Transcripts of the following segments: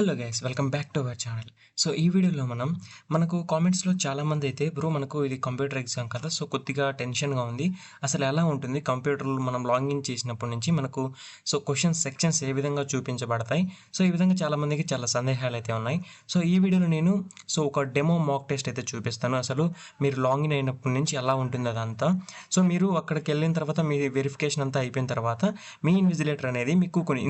Hello guys welcome back to our channel. So ఈ వీడియోలో మనకు కామెంట్స్లో చాలామంది అయితే బ్రో మనకు ఇది కంప్యూటర్ ఎగ్జామ్ కదా, సో కొద్దిగా టెన్షన్గా ఉంది, అసలు ఎలా ఉంటుంది కంప్యూటర్లో మనం లాగిన్ చేసినప్పటి నుంచి మనకు సో క్వశ్చన్స్ సెక్షన్స్ ఏ విధంగా చూపించబడతాయి, సో ఈ విధంగా చాలామందికి చాలా సందేహాలు అయితే ఉన్నాయి. సో ఈ వీడియోలో నేను ఒక డెమో మాక్ టెస్ట్ అయితే చూపిస్తాను. అసలు మీరు లాగిన్ అయినప్పటి నుంచి ఎలా ఉంటుంది అదంతా. సో మీరు అక్కడికి వెళ్ళిన తర్వాత మీ వెరిఫికేషన్ అంతా అయిపోయిన తర్వాత మీ ఇన్విజిలేటర్ అనేది మీకు కొన్ని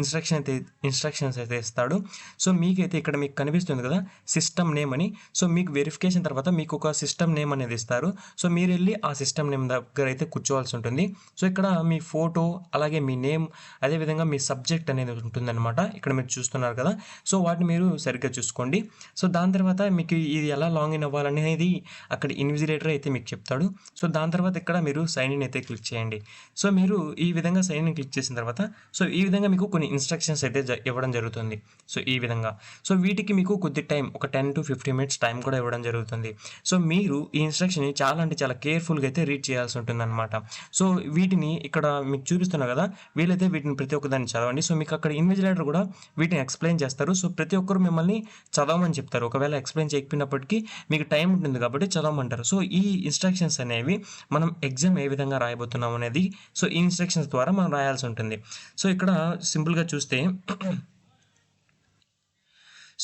ఇన్స్ట్రక్షన్స్ అయితే ఇస్తాడు. సో మీకైతే ఇక్కడ మీకు కనిపిస్తుంది కదా సిస్టమ్ నేమ్ అని. సో మీకు వెరిఫికేషన్ తర్వాత మీకు ఒక సిస్టమ్ నేమ్ అనేది ఇస్తారు. సో మీరు వెళ్ళి ఆ సిస్టమ్ నేమ్ దగ్గర అయితే కూర్చోవాల్సి ఉంటుంది. సో ఇక్కడ మీ ఫోటో అలాగే మీ నేమ్ అదేవిధంగా మీ సబ్జెక్ట్ అనేది ఉంటుందన్నమాట. ఇక్కడ మీరు చూస్తున్నారు కదా, సో వాటిని మీరు సరిగ్గా చూసుకోండి. సో దాని తర్వాత మీకు ఇది ఎలా లాగిన్ అవ్వాలనేది అక్కడ ఇన్విజిలేటర్ అయితే మీకు చెప్తాడు. సో దాని తర్వాత ఇక్కడ మీరు సైన్ ఇన్ అయితే క్లిక్ చేయండి. సో మీరు ఈ విధంగా సైన్ ఇన్ క్లిక్ చేసిన తర్వాత సో ఈ విధంగా మీకు కొన్ని ఇన్స్ట్రక్షన్స్ అయితే ఇవ్వడం జరుగుతుంది. సో ఈ విధంగా సో వీటికి మీకు కొద్ది టైం ఒక 10 to 15 minutes టైం కూడా ఇవ్వడం జరుగుతుంది. సో మీరు ఈ ఇన్స్ట్రక్షన్ని చాలా అంటే చాలా కేర్ఫుల్గా అయితే రీడ్ చేయాల్సి ఉంటుంది అనమాట. సో వీటిని ఇక్కడ మీకు చూపిస్తున్నారు కదా, వీళ్ళైతే వీటిని ప్రతి ఒక్కదాన్ని చదవండి. సో మీకు అక్కడ ఇన్విజిలేటర్ కూడా వీటిని ఎక్స్ప్లెయిన్ చేస్తారు. సో ప్రతి ఒక్కరు మిమ్మల్ని చదవమని చెప్తారు. ఒకవేళ ఎక్స్ప్లెయిన్ చేయకపోయినప్పటికీ మీకు టైం ఉంటుంది కాబట్టి చదవమంటారు. సో ఈ ఇన్స్ట్రక్షన్స్ అనేవి మనం ఎగ్జామ్ ఏ విధంగా రాయబోతున్నాం అనేది సో ఈ ఇన్స్ట్రక్షన్స్ ద్వారా మనం రాయాల్సి ఉంటుంది. సో ఇక్కడ సింపుల్గా చూస్తే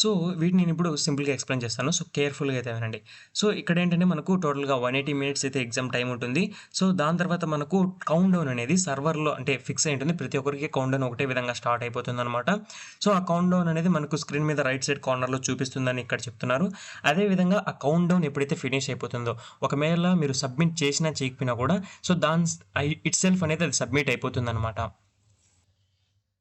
సో వీటిని నేను ఇప్పుడు సింపుల్గా ఎక్స్ప్లెయిన్ చేస్తాను. సో కేర్ఫుల్గా అయితే వినండి. సో ఇక్కడ ఏంటంటే మనకు టోటల్గా 180 minutes అయితే ఎగ్జామ్ టైం ఉంటుంది. సో దాని తర్వాత మనకు కౌంట్ డౌన్ అనేది సర్వర్లో అంటే ఫిక్స్ అయి ఉంటుంది. ప్రతి ఒక్కరికి కౌంట్ డౌన్ ఒకటే విధంగా స్టార్ట్ అయిపోతుంది అనమాట. సో ఆ కౌంట్ డౌన్ అనేది మనకు స్క్రీన్ మీద రైట్ సైడ్ కార్నర్లో చూపిస్తుందని ఇక్కడ చెప్తున్నారు. అదేవిధంగా ఆ కౌంట్ డౌన్ ఎప్పుడైతే ఫినిష్ అయిపోతుందో, ఒకవేళ మీరు సబ్మిట్ చేసినా చేయకపోయినా కూడా సో దాని ఇట్ సెల్ఫ్ అనేది అది సబ్మిట్ అయిపోతుంది అనమాట.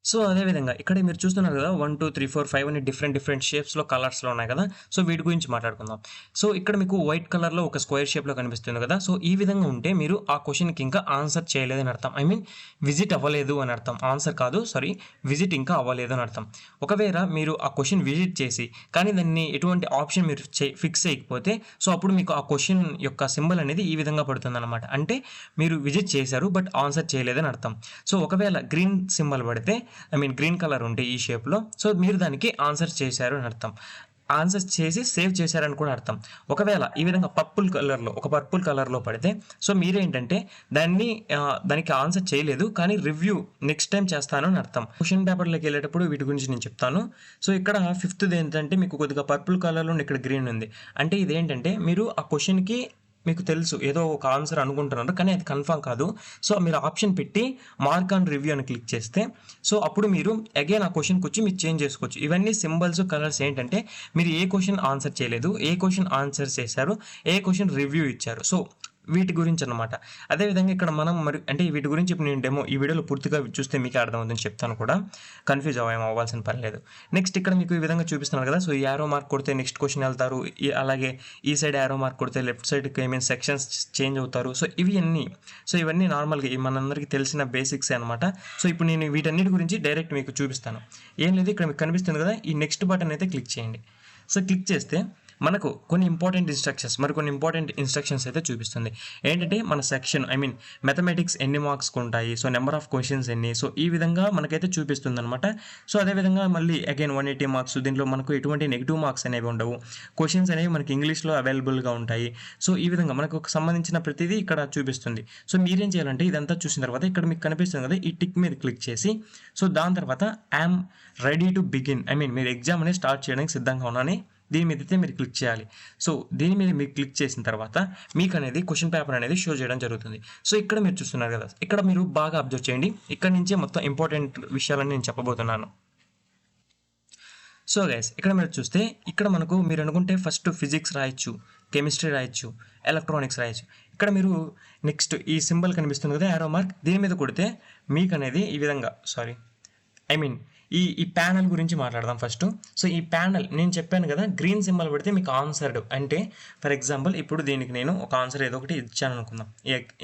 సో అదేవిధంగా ఇక్కడ మీరు చూస్తున్నారు కదా 1 2 3 4 5 అని డిఫరెంట్ షేప్స్లో కలర్స్లో ఉన్నాయి కదా. సో వీటి గురించి మాట్లాడుకుందాం. సో ఇక్కడ మీకు వైట్ కలర్లో ఒక స్క్వేర్ షేప్లో కనిపిస్తుంది కదా. సో ఈ విధంగా ఉంటే మీరు ఆ క్వశ్చన్కి ఇంకా ఆన్సర్ చేయలేదని అర్థం. ఐ మీన్ విజిట్ అవ్వలేదు అని అర్థం. ఆన్సర్ కాదు, సారీ, విజిట్ ఇంకా అవ్వలేదు అని అర్థం. ఒకవేళ మీరు ఆ క్వశ్చన్ విజిట్ చేసి కానీ దాన్ని ఎటువంటి ఆప్షన్ మీరు ఫిక్స్ చేయకపోతే సో అప్పుడు మీకు ఆ క్వశ్చన్ యొక్క సింబల్ అనేది ఈ విధంగా పడుతుంది అనమాట. అంటే మీరు విజిట్ చేశారు బట్ ఆన్సర్ చేయలేదని అర్థం. సో ఒకవేళ గ్రీన్ సింబల్ పడితే ఐ మీన్ గ్రీన్ కలర్ ఉంటే ఈ షేప్లో సో మీరు దానికి ఆన్సర్ చేశారు అని అర్థం. ఆన్సర్ చేసి సేవ్ చేశారని కూడా అర్థం. ఒకవేళ ఈ విధంగా పర్పుల్ కలర్లో పడితే సో మీరేంటంటే దానికి ఆన్సర్ చేయలేదు కానీ రివ్యూ నెక్స్ట్ టైం చేస్తాను అని అర్థం. క్వశ్చన్ పేపర్లోకి వెళ్ళేటప్పుడు వీటి గురించి నేను చెప్తాను. సో ఇక్కడ 5th ఏంటంటే మీకు కొద్దిగా పర్పుల్ కలర్లో ఇక్కడ గ్రీన్ ఉంది. అంటే ఇదేంటంటే మీరు ఆ క్వశ్చన్కి మీకు తెలుసు ఏదో ఒక ఆన్సర్ అనుకుంటున్నారు కానీ అది కన్ఫర్మ్ కాదు. సో మీరు ఆప్షన్ పెట్టి మార్క్ ఆన్ రివ్యూ అని క్లిక్ చేస్తే సో అప్పుడు మీరు అగైన్ ఆ క్వశ్చన్కి వచ్చి మీరు చేంజ్ చేసుకోవచ్చు. ఇవన్నీ సింబల్స్ కలర్స్ ఏంటంటే మీరు ఏ క్వశ్చన్ ఆన్సర్ చేయలేదు, ఏ క్వశ్చన్ ఆన్సర్ చేశారు, ఏ క్వశ్చన్ రివ్యూ ఇచ్చారు, సో వీటి గురించి అనమాట. అదేవిధంగా ఇక్కడ మనం అంటే వీటి గురించి ఇప్పుడు నేను డెమో ఈ వీడియోలో పూర్తిగా చూస్తే మీకు అర్థమవుతుందని చెప్తాను కూడా, కన్ఫ్యూజ్ అవ్వాల్సిన పని లేదు. నెక్స్ట్ ఇక్కడ మీకు ఈ విధంగా చూపిస్తున్నారు కదా. సో ఈ యారో మార్క్ కొడితే నెక్స్ట్ క్వశ్చన్ వెళ్తారు, అలాగే ఈ సైడ్ యారో మార్క్ కొడితే లెఫ్ట్ సైడ్కి ఏమైనా సెక్షన్స్ చేంజ్ అవుతారు. సో ఇవన్నీ నార్మల్గా మనందరికీ తెలిసిన బేసిక్స్ అనమాట. సో ఇప్పుడు నేను వీటన్నిటి గురించి డైరెక్ట్ మీకు చూపిస్తాను. ఏం లేదు, ఇక్కడ మీకు కనిపిస్తుంది కదా, ఈ నెక్స్ట్ బటన్ అయితే క్లిక్ చేయండి. సో క్లిక్ చేస్తే మనకు కొన్ని ఇంపార్టెంట్ ఇన్స్ట్రక్షన్స్ అయితే చూపిస్తుంది. ఏంటంటే మన సెక్షన్ ఐ మీన్ మ్యాథమెటిక్స్ ఎన్ని మార్క్స్ ఉంటాయి, సో నెంబర్ ఆఫ్ క్వశ్చన్స్ ఎన్ని, సో ఈ విధంగా మనకైతే చూపిస్తుంది అనమాట. సో అదేవిధంగా మళ్ళీ అగైన్ 180 మార్క్స్, దీంట్లో మనకు ఎటువంటి నెగిటివ్ మార్క్స్ అనేవి ఉండవు. క్వశ్చన్స్ అనేవి మనకి ఇంగ్లీష్లో అవైలబుల్గా ఉంటాయి. సో ఈ విధంగా మనకు సంబంధించిన ప్రతిదీ ఇక్కడ చూపిస్తుంది. సో మీరేం చేయాలంటే ఇదంతా చూసిన తర్వాత ఇక్కడ మీకు కనిపిస్తుంది కదా, ఈ టిక్ మీద క్లిక్ చేసి సో దాని తర్వాత I'm ready to begin, I mean మీరు ఎగ్జామ్ అనేది స్టార్ట్ చేయడానికి సిద్ధంగా ఉన్నానని దీని మీద అయితే మీరు క్లిక్ చేయాలి. సో దీని మీద మీరు క్లిక్ చేసిన తర్వాత మీకు అనేది క్వశ్చన్ పేపర్ అనేది షో చేయడం జరుగుతుంది. సో ఇక్కడ మీరు చూస్తున్నారు కదా, ఇక్కడ మీరు బాగా అబ్జర్వ్ చేయండి. ఇక్కడ నుంచే మొత్తం ఇంపార్టెంట్ విషయాలని నేను చెప్పబోతున్నాను. సో గైస్ ఇక్కడ మీరు చూస్తే ఇక్కడ మనకు మీరు అనుకుంటే ఫస్ట్ ఫిజిక్స్ రాయొచ్చు, కెమిస్ట్రీ రాయొచ్చు, ఎలక్ట్రానిక్స్ రాయొచ్చు. ఇక్కడ మీరు నెక్స్ట్ ఈ సింబల్ కనిపిస్తుంది కదా యారో మార్క్, దీని మీద కొడితే మీకు అనేది ఈ విధంగా ఈ ప్యానల్ గురించి మాట్లాడదాం ఫస్ట్. సో ఈ ప్యానల్ నేను చెప్పాను కదా, గ్రీన్ సింబల్ పెడితే మీకు ఆన్సర్డ్ అంటే ఫర్ ఎగ్జాంపుల్ ఇప్పుడు దీనికి నేను ఒక ఆన్సర్ ఏదో ఒకటి ఇచ్చాను అనుకుందాం,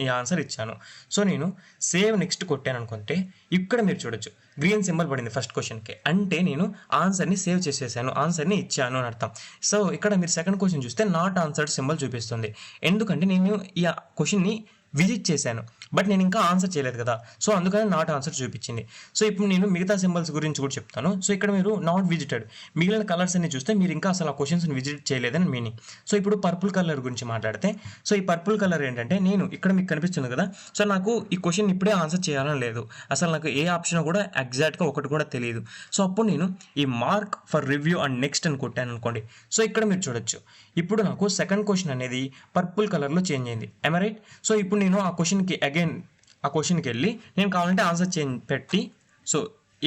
ఈ ఆన్సర్ ఇచ్చాను. సో నేను సేవ్ నెక్స్ట్ కొట్టాను అనుకుంటే ఇక్కడ మీరు చూడొచ్చు గ్రీన్ సింబల్ పడింది ఫస్ట్ క్వశ్చన్కి, అంటే నేను ఆన్సర్ని సేవ్ చేసేసాను, ఆన్సర్ని ఇచ్చాను అని అర్థం. సో ఇక్కడ మీరు సెకండ్ క్వశ్చన్ చూస్తే నాట్ ఆన్సర్డ్ సింబల్ చూపిస్తుంది. ఎందుకంటే నేను ఈ క్వశ్చన్ని విజిట్ చేశాను, బట్ నేను ఇంకా ఆన్సర్ చేయలేదు కదా, సో అందుకని నాట్ ఆన్సర్ చూపించింది. సో ఇప్పుడు నేను మిగతా సింబల్స్ గురించి కూడా చెప్తాను. సో ఇక్కడ మీరు నాట్ విజిటెడ్, మిగిలిన కలర్స్ అన్ని చూస్తే మీరు ఇంకా అసలు ఆ క్వశ్చన్స్ని విజిట్ చేయలేదని మీనింగ్. సో ఇప్పుడు పర్పుల్ కలర్ గురించి మాట్లాడితే, సో ఈ పర్పుల్ కలర్ ఏంటంటే, నేను ఇక్కడ మీకు కనిపిస్తుంది కదా, సో నాకు ఈ క్వశ్చన్ ఇప్పుడే ఆన్సర్ చేయాలని లేదు, అసలు నాకు ఏ ఆప్షన్ కూడా ఎగ్జాక్ట్గా ఒకటి కూడా తెలియదు. సో అప్పుడు నేను ఈ mark for review and next అని కొట్టాను అనుకోండి. సో ఇక్కడ మీరు చూడొచ్చు, ఇప్పుడు నాకు సెకండ్ క్వశ్చన్ అనేది పర్పుల్ కలర్లో చేంజ్ అయింది. am I right? సో ఇప్పుడు నేను ఆ క్వశ్చన్కి వెళ్ళి నేను కావాలంటే ఆన్సర్ పెట్టి, సో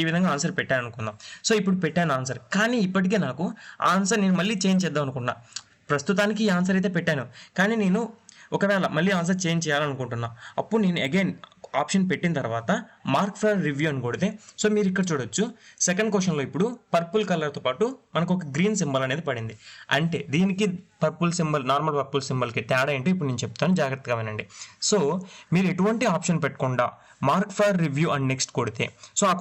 ఈ విధంగా ఆన్సర్ పెట్టాను అనుకుందాం. సో ఇప్పుడు పెట్టాను ఆన్సర్, కానీ ఇప్పటికే నాకు ఆన్సర్ నేను మళ్ళీ చేంజ్ చేద్దాం అనుకున్నా. ప్రస్తుతానికి ఈ ఆన్సర్ అయితే పెట్టాను, కానీ నేను ఒకవేళ మళ్ళీ ఆన్సర్ చేంజ్ చేయాలనుకుంటున్నా. అప్పుడు నేను అగైన్ ఆప్షన్ పెట్టిన తర్వాత మార్క్ ఫర్ రివ్యూ అని కొడితే, సో మీరు ఇక్కడ చూడొచ్చు సెకండ్ క్వశ్చన్లో ఇప్పుడు పర్పుల్ కలర్తో పాటు మనకు ఒక గ్రీన్ సింబల్ అనేది పడింది. అంటే దీనికి పర్పుల్ సింబల్, నార్మల్ పర్పుల్ సింబల్కి తేడా ఏంటో ఇప్పుడు నేను చెప్తాను, జాగ్రత్తగా వినండి. సో మీరు ఎటువంటి ఆప్షన్ పెట్టకుండా mark for review and next కొడితే, సో ఆ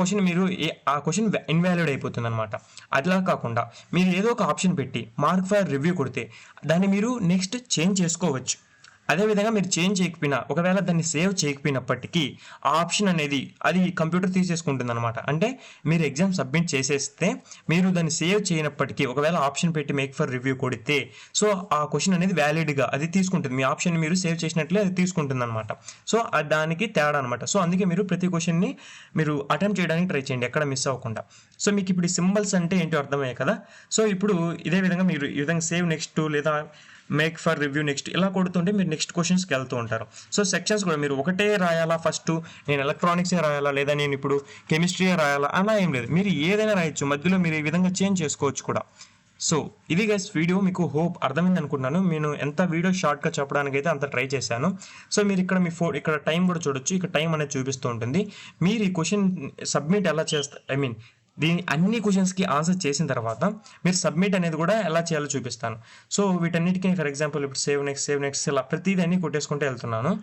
క్వశ్చన్ ఇన్వాలిడ్ అయిపోతుంది అనమాట. అట్లా కాకుండా మీరు ఏదో ఒక ఆప్షన్ పెట్టి మార్క్ ఫర్ రివ్యూ కొడితే దాన్ని మీరు నెక్స్ట్ చేంజ్ చేసుకోవచ్చు. అదేవిధంగా మీరు చేంజ్ చేయకపోయినా, ఒకవేళ దాన్ని సేవ్ చేయకపోయినప్పటికీ ఆ ఆప్షన్ అనేది అది కంప్యూటర్ తీసేసుకుంటుంది అనమాట. అంటే మీరు ఎగ్జామ్ సబ్మిట్ చేసేస్తే మీరు దాన్ని సేవ్ చేయనప్పటికీ ఒకవేళ ఆప్షన్ పెట్టి మేక్ ఫర్ రివ్యూ కొడితే, సో ఆ క్వశ్చన్ అనేది వ్యాలిడ్గా అది తీసుకుంటుంది, మీ ఆప్షన్ మీరు సేవ్ చేసినట్లే అది తీసుకుంటుంది అనమాట. సో దానికి తేడా అనమాట. సో అందుకే మీరు ప్రతి క్వశ్చన్ని మీరు అటెంప్ట్ చేయడానికి ట్రై చేయండి, ఎక్కడ మిస్ అవ్వకుండా. సో మీకు ఇప్పుడు ఈ సింబల్స్ అంటే ఏంటో అర్థమయ్యాయి కదా. సో ఇప్పుడు ఇదే విధంగా మీరు ఈ విధంగా సేవ్ నెక్స్ట్ లేదా మేక్ ఫర్ రివ్యూ నెక్స్ట్ ఇలా కొడుతుంటే మీరు నెక్స్ట్ క్వశ్చన్స్కి వెళ్తూ ఉంటారు. సో సెక్షన్స్ కూడా మీరు ఒకటే రాయాలా, ఫస్ట్ నేను ఎలక్ట్రానిక్సే రాయాలా లేదా నేను ఇప్పుడు కెమిస్ట్రీ రాయాలా అలా ఏం లేదు, మీరు ఏదైనా రాయొచ్చు, మధ్యలో మీరు ఈ విధంగా చేంజ్ చేసుకోవచ్చు కూడా. సో ఇది గైస్ వీడియో, మీకు హోప్ అర్థమైంది అనుకుంటున్నాను. నేను ఎంత వీడియో షార్ట్గా చెప్పడానికి అయితే అంత ట్రై చేశాను. సో మీరు ఇక్కడ ఇక్కడ టైం కూడా చూడొచ్చు, ఇక్కడ టైం అనేది చూపిస్తూ ఉంటుంది. మీరు ఈ క్వశ్చన్ సబ్మిట్ ఎలా చేస్తారు, దీని అన్ని క్వశ్చన్స్కి ఆన్సర్ చేసిన తర్వాత మీరు సబ్మిట్ అనేది కూడా ఎలా చేయాలో చూపిస్తాను. సో వీటన్నిటికీ ఫర్ ఎగ్జాంపుల్ ఇప్పుడు సేవ్ నెక్స్ట్ ఇలా ప్రతిదీ కొట్టేసుకుంటూ వెళ్తున్నాను.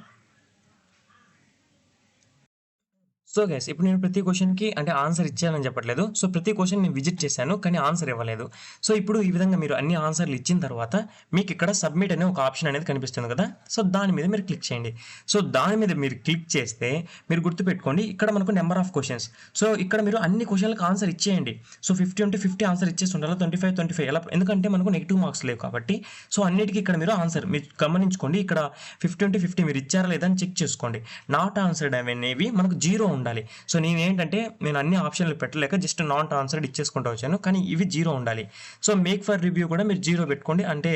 సో గైస్ ఇప్పుడు నేను ప్రతి క్వశ్చన్కి అంటే ఆన్సర్ ఇచ్చానని చెప్పట్లేదు. సో ప్రతి క్వశ్చన్ నేను విజిట్ చేశాను కానీ ఆన్సర్ ఇవ్వలేదు. సో ఇప్పుడు ఈ విధంగా మీరు అన్ని ఆన్సర్లు ఇచ్చిన తర్వాత మీకు ఇక్కడ సబ్మిట్ అనే ఒక ఆప్షన్ అనేది కనిపిస్తుంది కదా. సో దాని మీద మీరు క్లిక్ చేయండి. సో దాని మీద మీరు క్లిక్ చేస్తే మీరు గుర్తుపెట్టుకోండి, ఇక్కడ మనకు నెంబర్ ఆఫ్ క్వశ్చన్స్. సో ఇక్కడ మీరు అన్ని క్వశ్చన్లకు ఆన్సర్ ఇచ్చేయండి. సో 50 ఉంటే 50 ఆన్సర్ ఇచ్చేసి ఉండాలి, 25 ఎలా, ఎందుకంటే మనకు నెగిటివ్ మార్క్స్ లేవు కాబట్టి. సో అన్నిటికీ ఇక్కడ మీరు ఆన్సర్ మీరు గమనించుకోండి, ఇక్కడ 50 ఉంటే 50 మీరు ఇచ్చారా లేదా అని చెక్ చేసుకోండి. నాట్ ఆన్సర్డ్ అనేవి మనకు 0 ఉండాలి. సో నేను అన్ని ఆప్షన్లు పెట్టలేక జస్ట్ నాట్ ఆన్సర్డ్ ఇచ్చేసుకుంటూ వచ్చాను, కానీ ఇవి 0 ఉండాలి. సో మేక్ ఫర్ రివ్యూ కూడా మీరు 0 పెట్టుకోండి, అంటే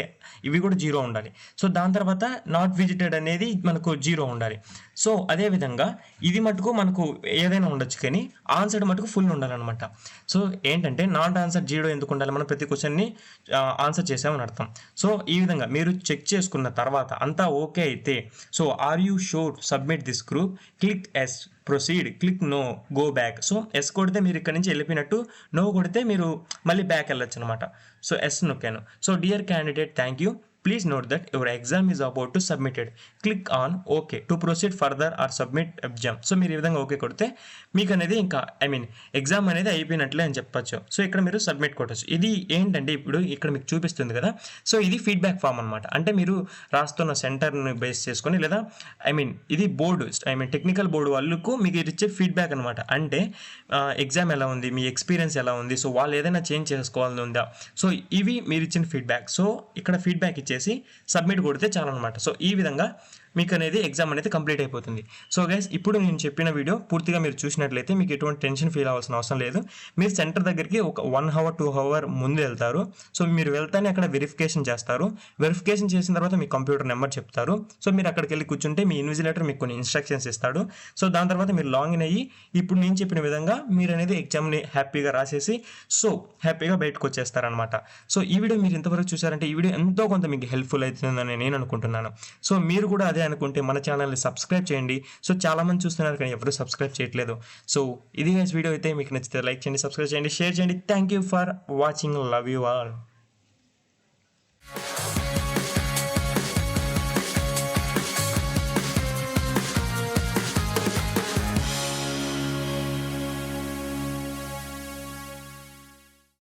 ఇవి కూడా 0 ఉండాలి. సో దాని తర్వాత నాట్ విజిటెడ్ అనేది మనకు 0 ఉండాలి. సో అదేవిధంగా ఇది మటుకు మనకు ఏదైనా ఉండొచ్చు, కానీ ఆన్సర్డ్ మటుకు ఫుల్ ఉండాలన్నమాట. సో ఏంటంటే నాట్ ఆన్సర్ 0 ఎందుకు ఉండాలి, మనం ప్రతి క్వశ్చన్ని ఆన్సర్ చేసామని అర్థం. సో ఈ విధంగా మీరు చెక్ చేసుకున్న తర్వాత అంతా ఓకే అయితే, so are you sure submit this group, click yes proceed, click no, go back. So yes కొడితే మీరు ఇక్కడ నుంచి వెళ్ళిపోయినట్టు, నో కొడితే మీరు మళ్ళీ బ్యాక్ వెళ్ళొచ్చు అనమాట. సో ఎస్ నొక్కాను. So dear candidate thank you, please note that your exam is about to submitted, click on okay to proceed further or submit exam. So మీరు ఈ విధంగా ఓకే కొడితే మీకు అనేది ఇంకా ఎగ్జామ్ అనేది అయిపోయినట్లే అని చెప్పొచ్చు. సో ఇక్కడ మీరు సబ్మిట్ కొట్టచ్చు. ఇది ఏంటంటే ఇప్పుడు ఇక్కడ మీకు చూపిస్తుంది కదా, సో ఇది ఫీడ్బ్యాక్ ఫామ్ అనమాట. అంటే మీరు రాస్తున్న సెంటర్ని బేస్ చేసుకొని లేదా ఇది బోర్డు టెక్నికల్ బోర్డు వాళ్ళకు మీకు ఇచ్చే ఫీడ్బ్యాక్ అనమాట. అంటే ఎగ్జామ్ ఎలా ఉంది, మీ ఎక్స్పీరియన్స్ ఎలా ఉంది, సో వాళ్ళు ఏదైనా చేంజ్ చేసుకోవాలని ఉందా, సో ఇవి మీరు ఇచ్చిన ఫీడ్బ్యాక్. సో ఇక్కడ ఫీడ్బ్యాక్ ఇచ్చేసి సబ్మిట్ కొడితే చాలన్నమాట. సో ఈ విధంగా మీకు అనేది ఎగ్జామ్ అనేది కంప్లీట్ అయిపోతుంది. సో గైస్ ఇప్పుడు నేను చెప్పిన వీడియో పూర్తిగా మీరు చూసినట్లయితే మీకు ఎటువంటి టెన్షన్ ఫీల్ అవ్వాల్సిన అవసరం లేదు. మీరు సెంటర్ దగ్గరికి ఒక 1 అవర్ 2 అవర్ ముందు వెళ్తారు. సో మీరు వెళ్తానే అక్కడ వెరిఫికేషన్ చేస్తారు. వెరిఫికేషన్ చేసిన తర్వాత మీ కంప్యూటర్ నెంబర్ చెప్తారు. సో మీరు అక్కడికి వెళ్ళి కూర్చుంటే మీ ఇన్విజిలేటర్ మీకు కొన్ని ఇన్స్ట్రక్షన్స్ ఇస్తాడు. సో దాని తర్వాత మీరు లాగిన్ అయ్యి ఇప్పుడు నేను చెప్పిన విధంగా మీరు అనేది ఎగ్జామ్ని హ్యాపీగా రాసేసి సో హ్యాపీగా బయటకు వచ్చేస్తారనమాట. సో ఈ వీడియో మీరు ఇంతవరకు చూసారంటే ఈ వీడియో ఎంతో కొంత మీకు హెల్ప్ఫుల్ అవుతుందని నేను అనుకుంటున్నాను. సో మీరు కూడా అదే అనుకుంటే మన ఛానల్ని సబ్స్క్రైబ్ చేయండి. సో చాలా మంది చూస్తున్నారు కానీ ఎవరు సబ్స్క్రైబ్ చేయట్లేదు. సో ఇది వీడియో అయితే మీకు నచ్చితే లైక్ చేయండి, సబ్స్క్రైబ్ చేయండి, షేర్ చేయండి. Thank you for watching, love you all.